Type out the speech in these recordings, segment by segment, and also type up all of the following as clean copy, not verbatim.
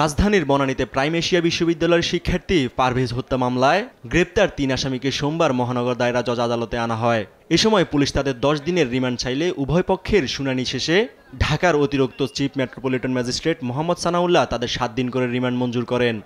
রাজধানীর বনানীতে prime Asia বিশ্ববিদ্যালয়ের শিক্ষার্থী পারভেজ হত্যা মামলায় গ্রেপ্তার ৩ আসামিকে সোমবার মহানগর দায়রা জজ আদালতে আনা হয়। এ সময় পুলিশ তাদের ১০ দিনের রিমান্ড চাইলে উভয় পক্ষের শুনানি শেষে ঢাকার অতিরিক্ত chief metropolitan magistrate Mohammad Sanaullah তাদের ৭ দিন করে রিমান্ড মঞ্জুর করেন।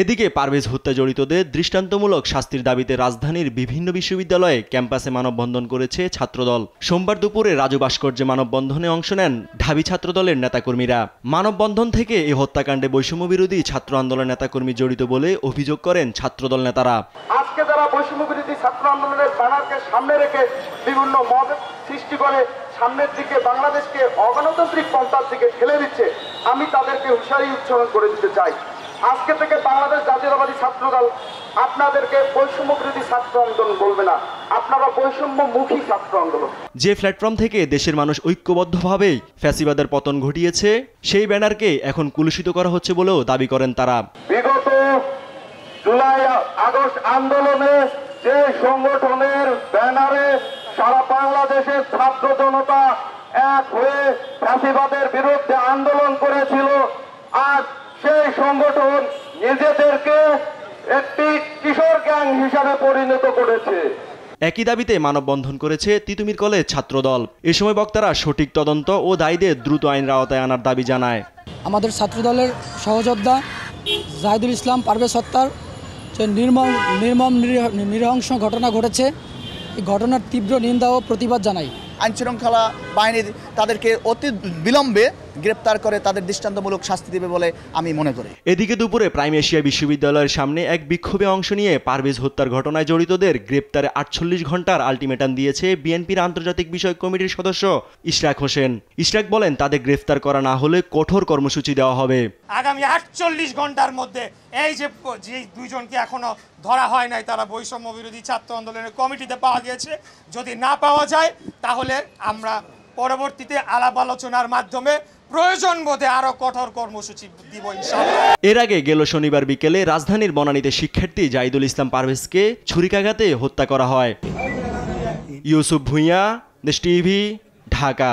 এদিকে পারভেজ হত্যা জড়িতদের দৃষ্টান্তমূলক শাস্তির দাবিতে রাজধানীর বিভিন্ন বিশ্ববিদ্যালয়ে ক্যাম্পাসে মানববন্ধন করেছে ছাত্রদল। সোমবার দুপুরে রাজু ভাস্কর্যে মানববন্ধনে অংশ নেন ঢাবি ছাত্রদলের নেতাকর্মীরা। মানববন্ধন থেকে এই হত্যাকাণ্ডে বৈষম্য বিরোধী ছাত্র আন্দোলনের নেতাকর্মী জড়িত বলে অভিযোগ করেন ছাত্রদল নেতারা। আজকে যারা বৈষম্য বিরোধী ছাত্র আন্দোলনের ব্যানারকে সামনে রেখে বিভিন্ন মত সৃষ্টি করে সামনের দিকে বাংলাদেশকে অগণতান্ত্রিক পন্থার দিকে ঠেলে দিচ্ছে, আমি তাদেরকে হুঁশিয়ারি উচ্চারণ করে দিতে চাই। আজকে থেকে বাংলাদেশ জাতীয়তাবাদী ছাত্রদল আপনাদেরকে বৈষম্য বিরোধী ছাত্র আন্দোলন বলবে না, আপনারা বৈষম্যমুখী ছাত্র আন্দোলন। যে প্ল্যাটফর্ম থেকে দেশের মানুষ ঐক্যবদ্ধভাবে ফ্যাসিবাদের পতন ঘটিয়েছে, সেই ব্যানারকে এখন কুলুষিত করা হচ্ছে বলেও দাবি করেন তারা। বিগত জুলাই আগস্ট আন্দোলনে যে সংগঠনের ব্যানারে সারা বাংলাদেশের ছাত্র জনতা এক হয়ে ফ্যাসিবাদের বিরুদ্ধে আন্দোলন করেছিল, আজ সেই সংগঠন নিজেদেরকে একটি কিশোর গ্যাং হিসাবে পরিণত করেছে। একই দাবিতে মানববন্ধন করেছে তিতুমির কলেজ ছাত্রদল। এ সময় বক্তারা সঠিক তদন্ত ও দায়ীদের দ্রুত আইনের আওতায় আনার দাবি জানায়। আমাদের ছাত্রদলের সহযোদ্ধা জাহিদুল ইসলাম পারভেজ হত্যার যে নির্মম নৃশংস ঘটনা ঘটেছে, এই ঘটনার তীব্র নিন্দা ও প্রতিবাদ জানাই। আইনশৃঙ্খলা বাহিনী তাদেরকে অতি বিলম্বে গ্রেপ্তার করে তাদের দৃষ্টান্তমূলক শাস্তি দেবে বলে আমি মনে করি। এদিকে দুপুরে প্রাইম এশিয়া বিশ্ববিদ্যালয়ের সামনে এক বিক্ষোভে অংশ নিয়ে পারভেজ হত্যার ঘটনায় জড়িতদের গ্রেপ্তারে ৪৮ ঘন্টার আলটিমেটাম দিয়েছে বিএনপির আন্তর্জাতিক বিষয়ক কমিটির সদস্য ইশরাক হোসেন। ইশরাক বলেন, তাদের গ্রেফতার করা না হলে কঠোর কর্মসূচি দেওয়া হবে। আগামী ৪৮ ঘন্টার মধ্যে এই যে দুইজনকে এখনো ধরা হয় নাই, তারা বৈষম্য বিরোধী ছাত্র আন্দোলনের কমিটিতে পাওয়া গিয়েছে, যদি না পাওয়া যায় তাহলে আমরা পরবর্তীতে আলাপ আলোচনার মাধ্যমে প্রয়োজন বোধে আরো কঠোর কর্মসূচি দিব ইনশাআল্লাহ। এর আগে গেল শনিবার বিকেলে রাজধানীর বনানীতে শিক্ষার্থী জাহিদুল ইসলাম পারভেজকে ছুরিকাঘাতে হত্যা করা হয়। ইউসুফ ভুঁইয়া, দেশ টিভি, ঢাকা।